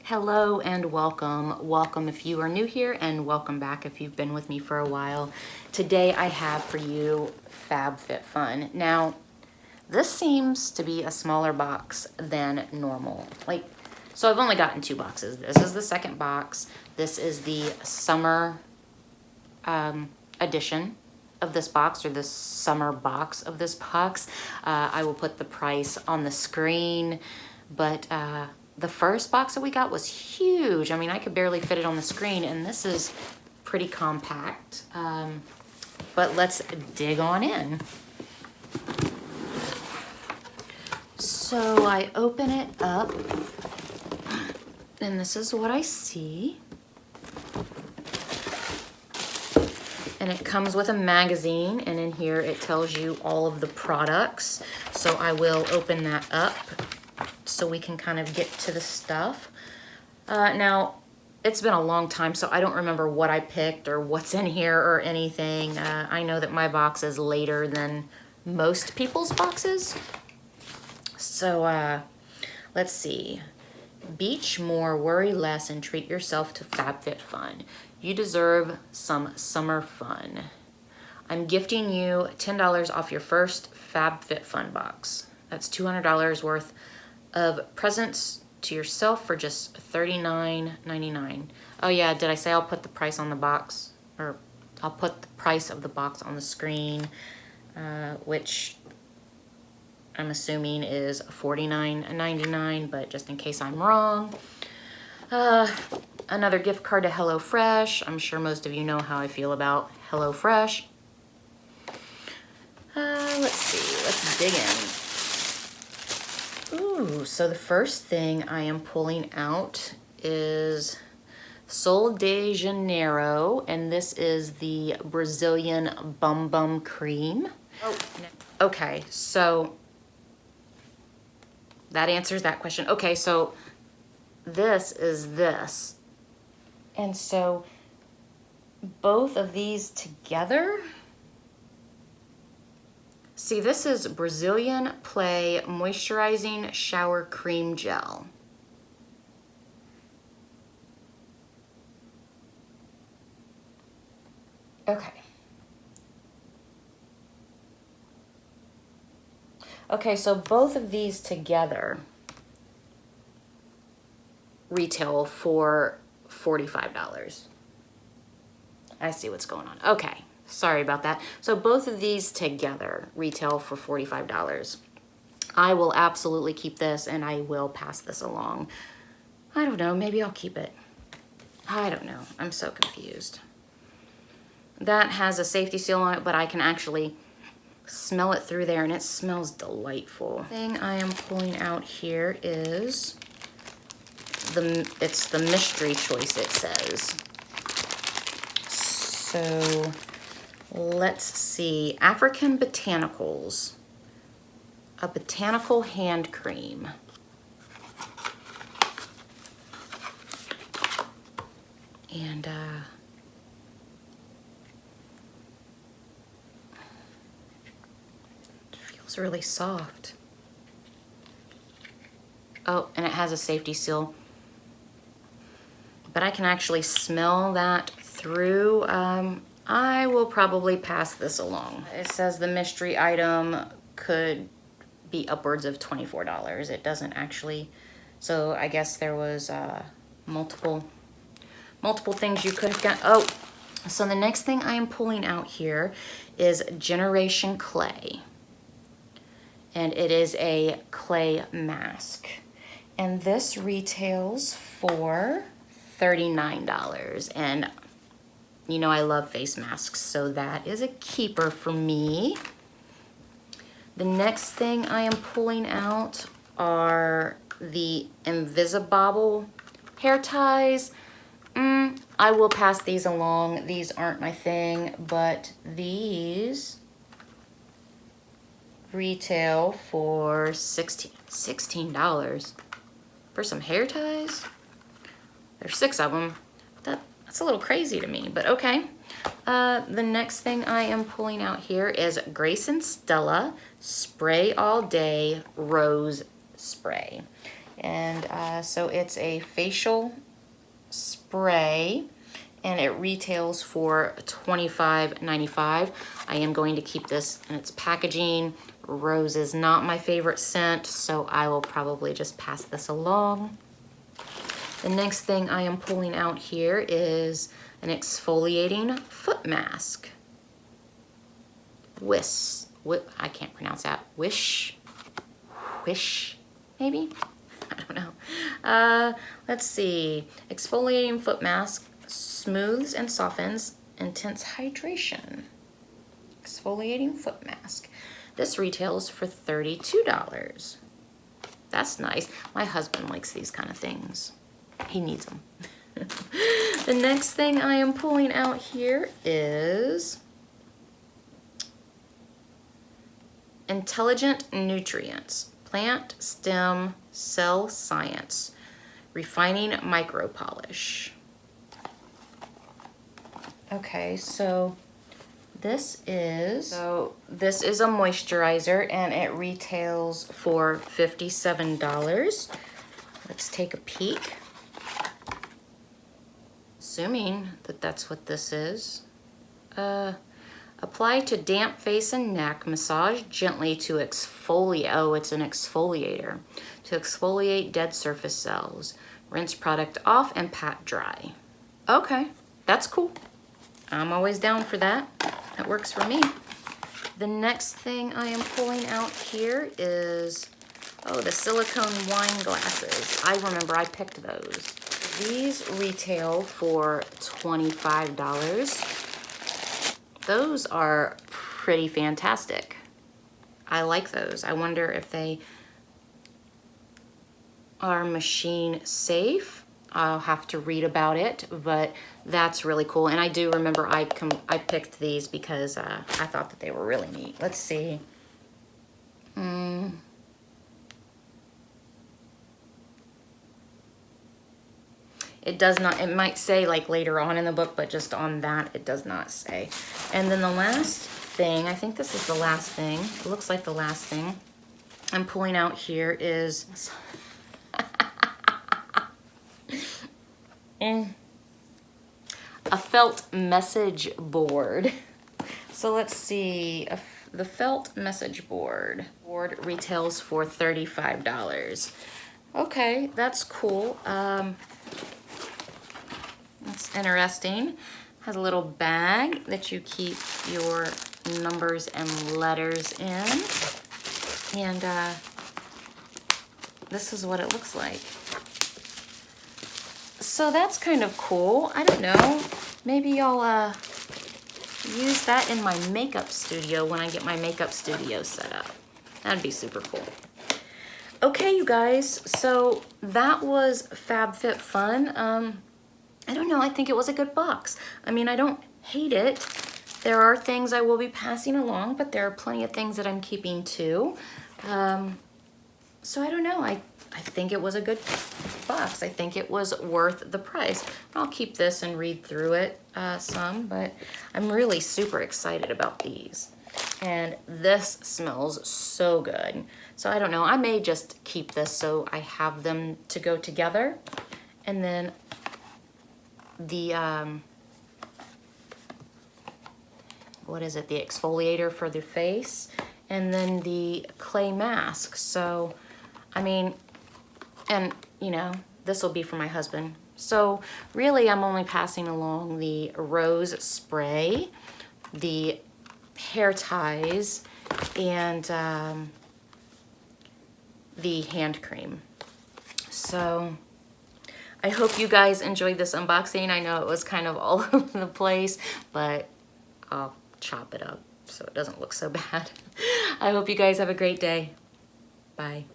Hello and welcome. Welcome if you are new here, and welcome back if you've been with me for a while. Today I have for you Fab Fit Fun. Now, this seems to be a smaller box than normal. So I've only gotten 2 boxes. This is the second box. This is the summer edition of this box, or the summer box of this box. I will put the price on the screen, but the first box that we got was huge. I mean, I could barely fit it on the screen, and this is pretty compact. But let's dig on in. So I open it up, and this is what I see. And it comes with a magazine, and in here it tells you all of the products. So I will open that up so we can kind of get to the stuff. Now, it's been a long time, so I don't remember what I picked or what's in here or anything. I know that my box is later than most people's boxes. So let's see. Beach more, worry less, and treat yourself to Fab Fit Fun. You deserve some summer fun. I'm gifting you $10 off your first Fab Fit Fun box. That's $200 worth of presents to yourself for just $39.99. Oh yeah, did I say I'll put the price on the box? Or I'll put the price of the box on the screen, which I'm assuming is $49.99, but just in case I'm wrong. Another gift card to HelloFresh. I'm sure most of you know how I feel about HelloFresh. Let's see, let's dig in. Ooh, so the first thing I am pulling out is Sol de Janeiro, and this is the Brazilian Bum Bum Cream. Oh, okay, so that answers that question. Okay, so this is this. And so both of these together, see, this is Brazilian Play Moisturizing Shower Cream Gel. Okay. Okay, so both of these together retail for $45. I see what's going on. Okay, sorry about that. So both of these together retail for $45. I will absolutely keep this, and I will pass this along. I don't know, maybe I'll keep it. I don't know, I'm so confused. That has a safety seal on it, but I can actually smell it through there, and it smells delightful. The thing I am pulling out here is it's the mystery choice, it says. So let's see. African Botanicals, a botanical hand cream. And it feels really soft. Oh, and it has a safety seal. But I can actually smell that through. I will probably pass this along. It says the mystery item could be upwards of $24. It doesn't actually, so I guess there was multiple things you could have got. Oh, so the next thing I am pulling out here is Generation Clay. And it is a clay mask. And this retails for $39. And you know I love face masks, so that is a keeper for me. The next thing I am pulling out are the Invisibobble hair ties. I will pass these along. These aren't my thing, but these retail for $16 for some hair ties. There's 6 of them. That's a little crazy to me, but okay. The next thing I am pulling out here is Grace and Stella Spray All Day Rose Spray. And so it's a facial spray, and it retails for $25.95. I am going to keep this in its packaging. Rose is not my favorite scent, so I will probably just pass this along. The next thing I am pulling out here is an exfoliating foot mask. I can't pronounce that. Wish, maybe? I don't know. Let's see. Exfoliating foot mask smooths and softens intense hydration. Exfoliating foot mask. This retails for $32. That's nice. My husband likes these kind of things. He needs them. The next thing I am pulling out here is Intelligent Nutrients, Plant Stem Cell Science, Refining Micro Polish. Okay, so this is a moisturizer, and it retails for $57. Let's take a peek. Assuming that that's what this is. Apply to damp face and neck. Massage gently to exfoliate. Oh, it's an exfoliator. To exfoliate dead surface cells. Rinse product off and pat dry. Okay, that's cool. I'm always down for that. That works for me. The next thing I am pulling out here is, oh, the silicone wine glasses. I remember I picked those. These retail for $25. Those are pretty fantastic. I like those. I wonder if they are machine safe. I'll have to read about it, but that's really cool. And I do remember I picked these because I thought that they were really neat. Let's see. It does not, it might say like later on in the book, but just on that, it does not say. And then the last thing, I think this is the last thing. It looks like the last thing I'm pulling out here is a felt message board. So let's see, the felt message board retails for $35. Okay, that's cool. That's interesting. Has a little bag that you keep your numbers and letters in. And this is what it looks like. So that's kind of cool. I don't know. Maybe I'll use that in my makeup studio when I get my makeup studio set up. That'd be super cool. Okay, you guys. So that was Fab Fit Fun. I don't know, I think it was a good box. I mean, I don't hate it. There are things I will be passing along, but there are plenty of things that I'm keeping too. So I don't know, I think it was a good box. I think it was worth the price. I'll keep this and read through it some, but I'm really super excited about these. And this smells so good. So I don't know, I may just keep this so I have them to go together. And then the what is it, the exfoliator for the face, and then the clay mask. So I mean, and you know, this will be for my husband. So really I'm only passing along the rose spray, the hair ties, and the hand cream. So I hope you guys enjoyed this unboxing. I know it was kind of all over the place, but I'll chop it up so it doesn't look so bad. I hope you guys have a great day. Bye.